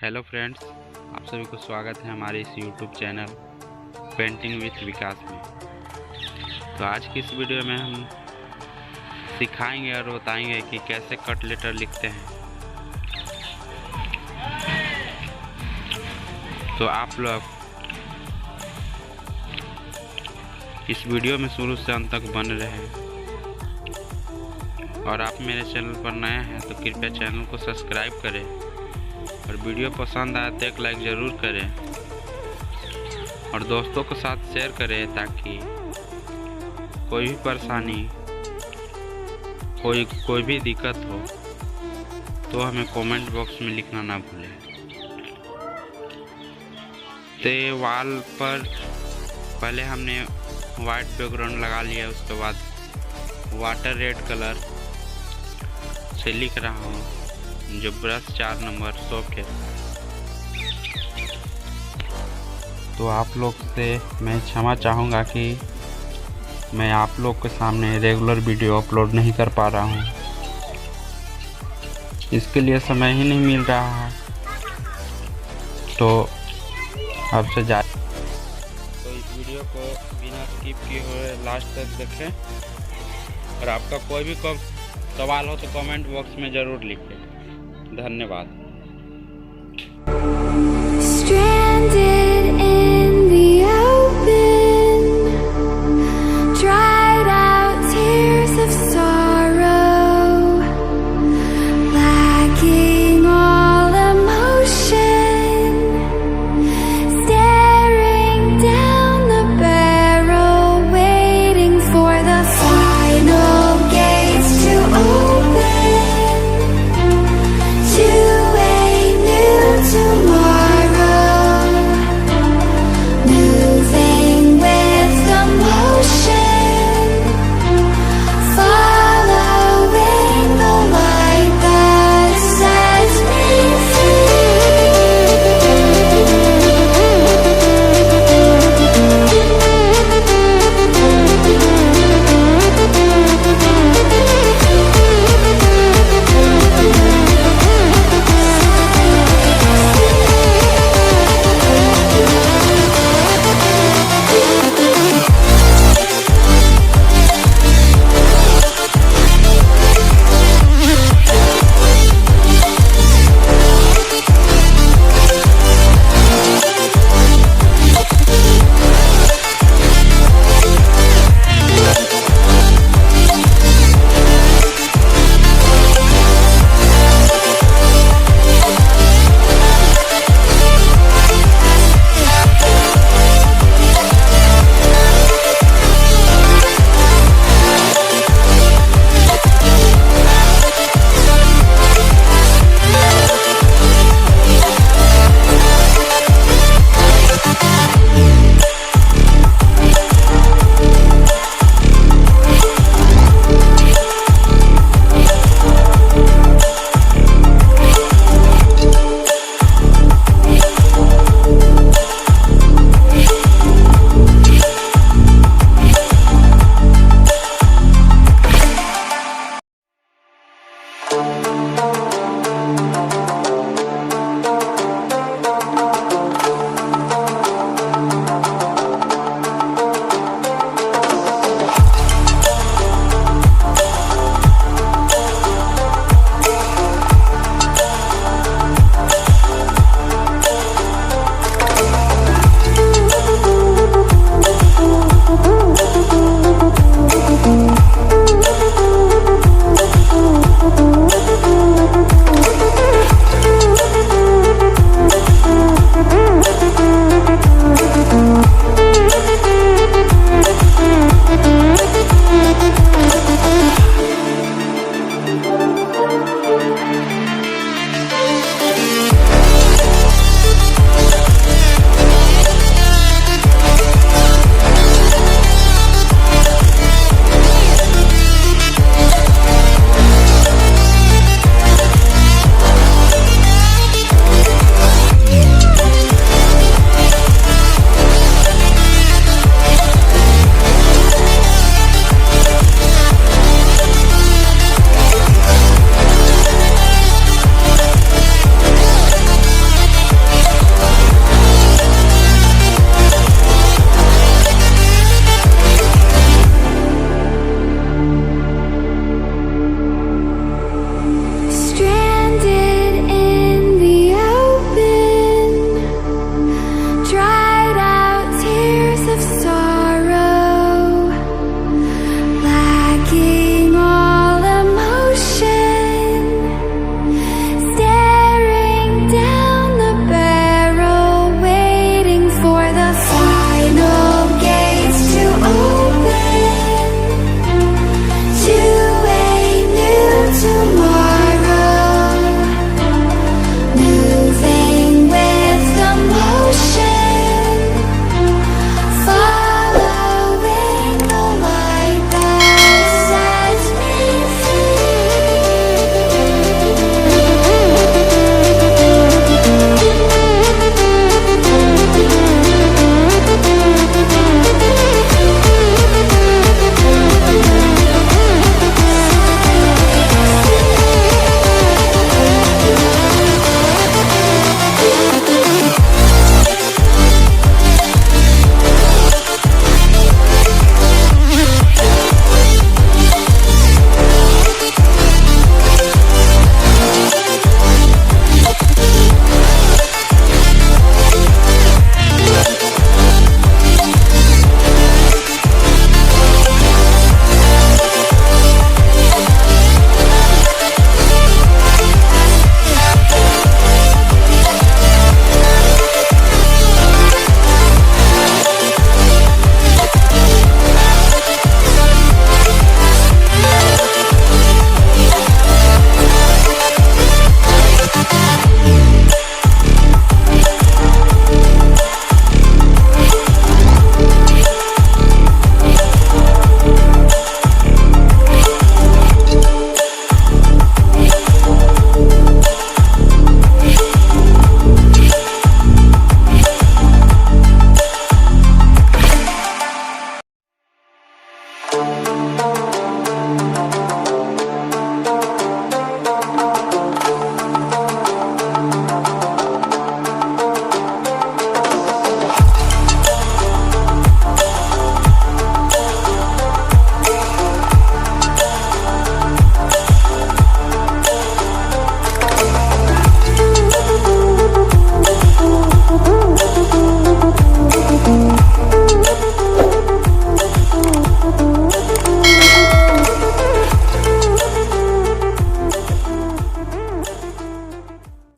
Hello friends, आप सभी को स्वागत है हमारे इस यूट्यूब चैनल पेंटिंग विथ विकास में। तो आज की इस वीडियो में हम सिखाएंगे और बताएंगे कि कैसे कट लेटर लिखते हैं। तो आप लोग इस वीडियो में शुरू से अंत तक बने रहें। और आप मेरे चैनल पर नए हैं तो कृपया चैनल को सब्सक्राइब करें और वीडियो पसंद आए तो एक लाइक ज़रूर करें और दोस्तों के साथ शेयर करें ताकि कोई भी परेशानी कोई भी दिक्कत हो तो हमें कमेंट बॉक्स में लिखना ना भूलें। तो वॉल पर पहले हमने वाइट बैकग्राउंड लगा लिया, उसके बाद वाटर रेड कलर से लिख रहा हूँ जो ब्रश 4 नंबर सॉफ्ट है। तो आप लोग से मैं क्षमा चाहूँगा कि मैं आप लोग के सामने रेगुलर वीडियो अपलोड नहीं कर पा रहा हूँ, इसके लिए समय ही नहीं मिल रहा है। तो आपसे तो इस वीडियो को बिना स्किप किए हुए लास्ट तक देखें और आपका कोई भी सवाल हो तो कमेंट बॉक्स में ज़रूर लिखें। धन्यवाद।